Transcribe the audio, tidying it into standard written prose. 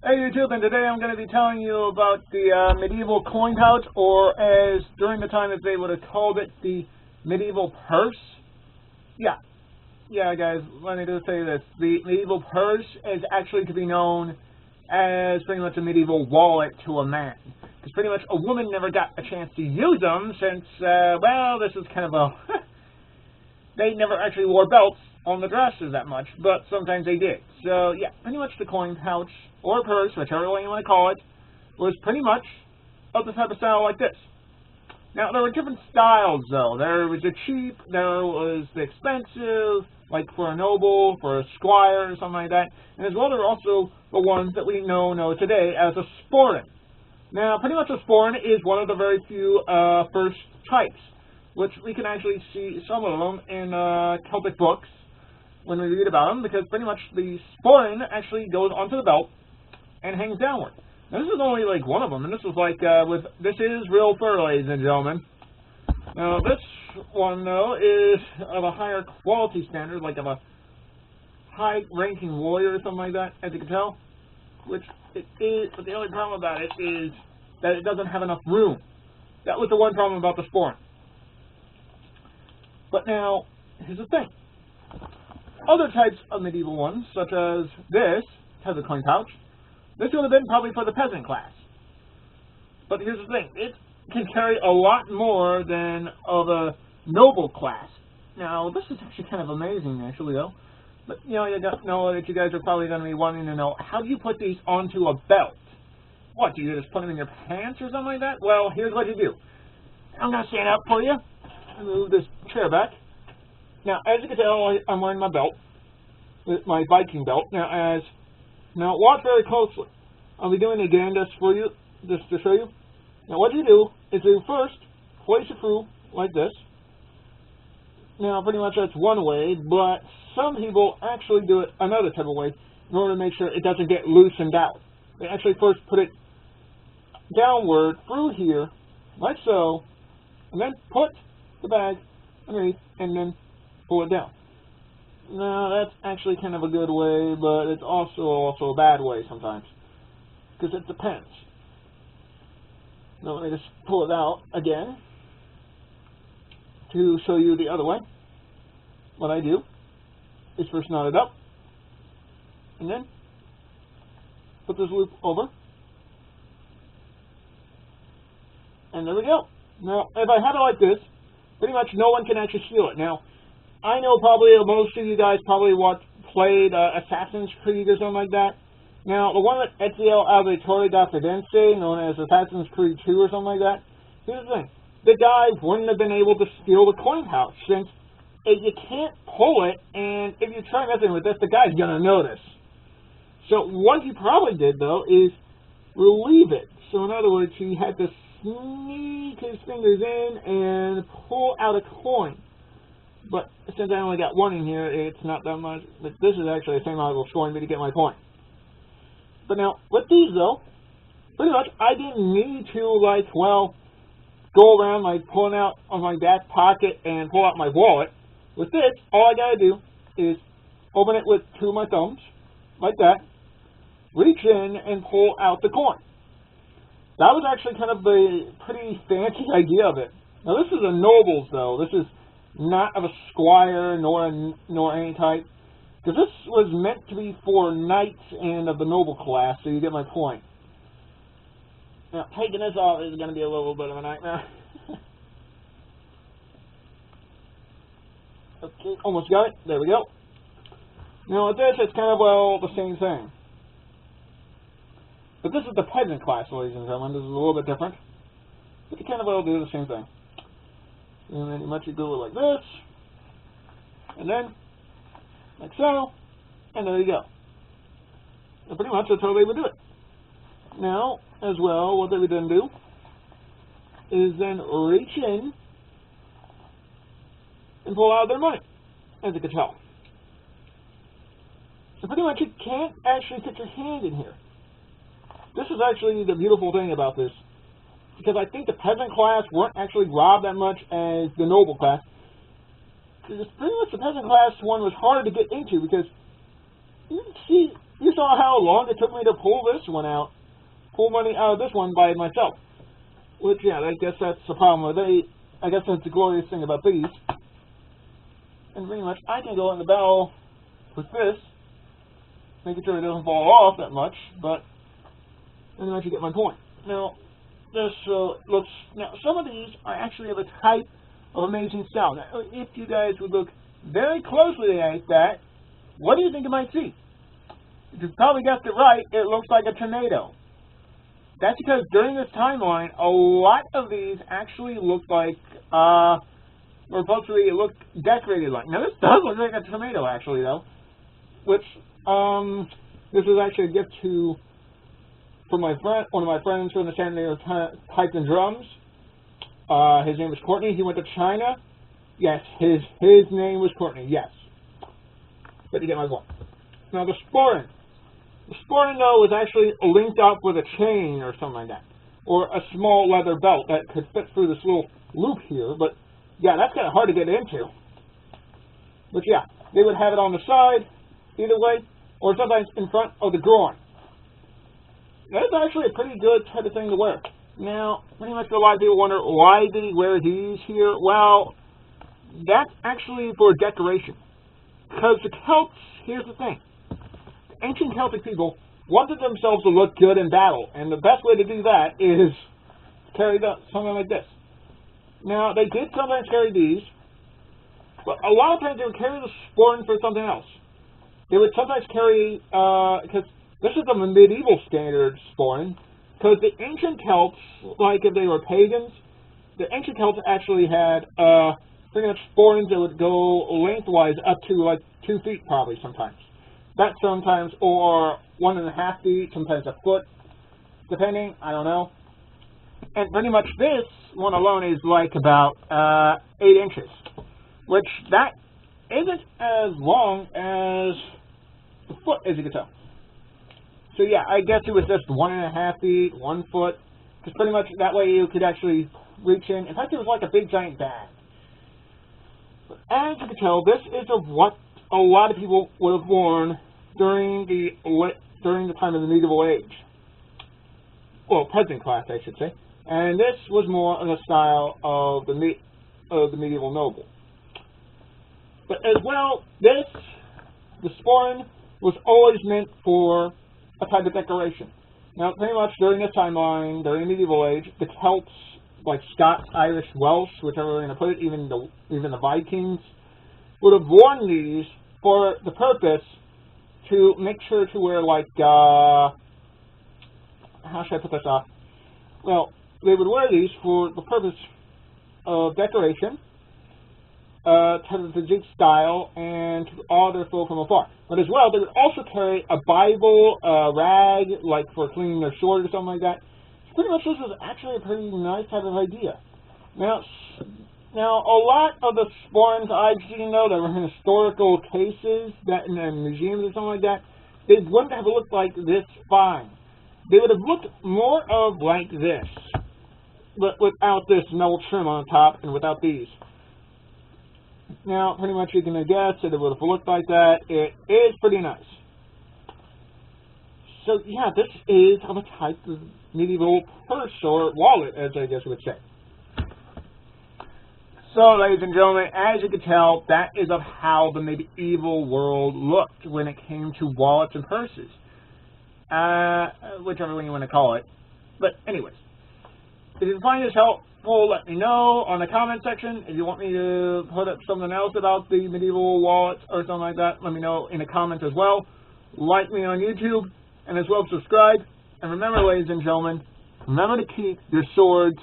Hey YouTube, and today I'm going to be telling you about the medieval coin pouch, or as during the time that they would have called it, the medieval purse. Yeah guys, let me just say this. The medieval purse is actually to be known as pretty much a medieval wallet to a man. Because pretty much a woman never got a chance to use them since, well, this is kind of a... they never actually wore belts on the dresses that much, but sometimes they did. So yeah, pretty much the coin pouch, or purse, whichever way you want to call it, was pretty much of the type of style like this. Now, there were different styles, though. There was the cheap, there was the expensive, like for a noble, for a squire, or something like that. And as well, there were also the ones that we know today as a sporran. Now, pretty much a sporran is one of the very few first types, which we can actually see some of them in Celtic books when we read about them, because pretty much the sporran actually goes onto the belt and hangs downward. Now, this is only like one of them, and this is like this is real fur, ladies and gentlemen. Now, this one though is of a higher quality standard, like of a high-ranking warrior or something like that, as you can tell. Which it is, but the only problem about it is that it doesn't have enough room. That was the one problem about the sporran. But now, here's the thing. Other types of medieval ones, such as this, has a coin pouch. This would have been probably for the peasant class. But here's the thing. It can carry a lot more than of a noble class. Now, this is actually kind of amazing, actually, though. But, you know that you guys are probably going to be wanting to know, how do you put these onto a belt? What, do you just put them in your pants or something like that? Well, here's what you do. I'm going to stand up for you and move this chair back. Now, as you can tell, I'm wearing my belt, my Viking belt. Now watch very closely. I'll be doing it again just for you, just to show you. Now, what you do is you first place it through like this. Now, pretty much that's one way, but some people actually do it another type of way in order to make sure it doesn't get loosened out. They actually first put it downward through here, like so, and then put the bag underneath, and then pull it down. Now, that's actually kind of a good way, but it's also a bad way sometimes, because it depends. Now, let me just pull it out again to show you the other way. What I do is first knot it up, and then put this loop over, and there we go. Now, if I have it like this, pretty much no one can actually steal it. Now, I know probably most of you guys probably played Assassin's Creed or something like that. Now, the one with Ezio Auditore da Firenze, known as Assassin's Creed 2 or something like that, here's the thing. The guy wouldn't have been able to steal the coin pouch, since you can't pull it, and if you try messing with this, the guy's going to notice. So what he probably did, though, is relieve it. So in other words, he had to sneak his fingers in and pull out a coin. But since I only got one in here, it's not that much. But this is actually the same amount of scoring me to get my point. But now, with these though, pretty much I didn't need to, like, well, go around like pulling out on my back pocket and pull out my wallet. With this, all I gotta do is open it with two of my thumbs, like that, reach in and pull out the coin. That was actually kind of the pretty fancy idea of it. Now this is a noble's though. This is not of a squire nor any type, because this was meant to be for knights and of the noble class, so you get my point. Now, taking this off is going to be a little bit of a nightmare. Okay, almost got it. There we go. Now with this, it's kind of, well, the same thing. But this is the peasant class, ladies and gentlemen. This is a little bit different. But you kind of, well, do the same thing. And then you might do it like this, and then like so, and there you go. And pretty much that's how they would do it. Now, as well, what they would then do is then reach in and pull out their money, as you can tell. So pretty much you can't actually fit your hand in here. This is actually the beautiful thing about this, because I think the peasant class weren't actually robbed that much as the noble class. Because pretty much the peasant class one was harder to get into, because you can see you saw how long it took me to pull this one out, pull money out of this one by myself. Which, yeah, I guess that's the problem with I guess that's the glorious thing about these. And pretty much, I can go in the battle with this, making sure it doesn't fall off that much, but pretty much you get my point. Now, this looks. Now, some of these are actually of a type of amazing style. Now, if you guys would look very closely at that, what do you think you might see? If you probably guessed it right, it looks like a tornado. That's because during this timeline, a lot of these actually look like, or supposedly it looked decorated like. Now, this does look like a tomato, actually, though. Which, this was actually a gift from my friend, one of my friends from the San Diego Pipes and Drums. His name was Courtney. He went to China. Yes, his name was Courtney, yes. But you get my point. Now, the Sporran. The Sporran, though, was actually linked up with a chain or something like that. Or a small leather belt that could fit through this little loop here. But, yeah, that's kind of hard to get into. But, yeah, they would have it on the side, either way, or sometimes in front of the groin. That's actually a pretty good type of thing to wear. Now, pretty much a lot of people wonder, why did he wear these here? Well, that's actually for decoration. Because the Celts, here's the thing. The ancient Celtic people wanted themselves to look good in battle, and the best way to do that is carry something like this. Now, they did sometimes carry these, but a lot of times they would carry the Sporran for something else. They would sometimes carry, because this is a medieval standard Sporran, because the ancient Celts, like if they were pagans, the ancient Celts actually had pretty much Sporrans that would go lengthwise up to like 2 feet probably sometimes. That sometimes, or 1.5 feet, sometimes a foot, depending, I don't know. And pretty much this one alone is like about 8 inches, which that isn't as long as the foot, as you can tell. So yeah, I guess it was just 1.5 feet, 1 foot, because pretty much that way you could actually reach in. In fact, it was like a big giant bag. But as you can tell, this is of what a lot of people would have worn during the time of the medieval age. Well, peasant class, I should say. And this was more of the style of the medieval noble. But as well, the Sporran was always meant for a type of decoration. Now, pretty much during this timeline, during the medieval age, the Celts, like Scots, Irish, Welsh, whichever way you're going to put it, even the Vikings, would have worn these for the purpose to make sure to wear, like, how should I put this off? Well, they would wear these for the purpose of decoration, to the Duke style, and to awe their foe from afar. But as well, they would also carry a Bible, a rag, like for cleaning their sword or something like that. So pretty much this was actually a pretty nice type of idea. Now, a lot of the Sporrans I've seen, though, that were in historical cases, that in museums or something like that, they wouldn't have looked like this fine. They would have looked more of like this, but without this metal trim on top and without these. Now, pretty much you can guess that it would have looked like that. It is pretty nice. So, yeah, this is of a type of medieval purse or wallet, as I guess you would say. So, ladies and gentlemen, as you can tell, that is of how the medieval world looked when it came to wallets and purses. Whichever one you want to call it. But, anyways, if you find this helpful, let me know on the comment section. If you want me to put up something else about the medieval wallets or something like that, let me know in the comments as well. Like me on YouTube, and as well subscribe. And remember, ladies and gentlemen, remember to keep your swords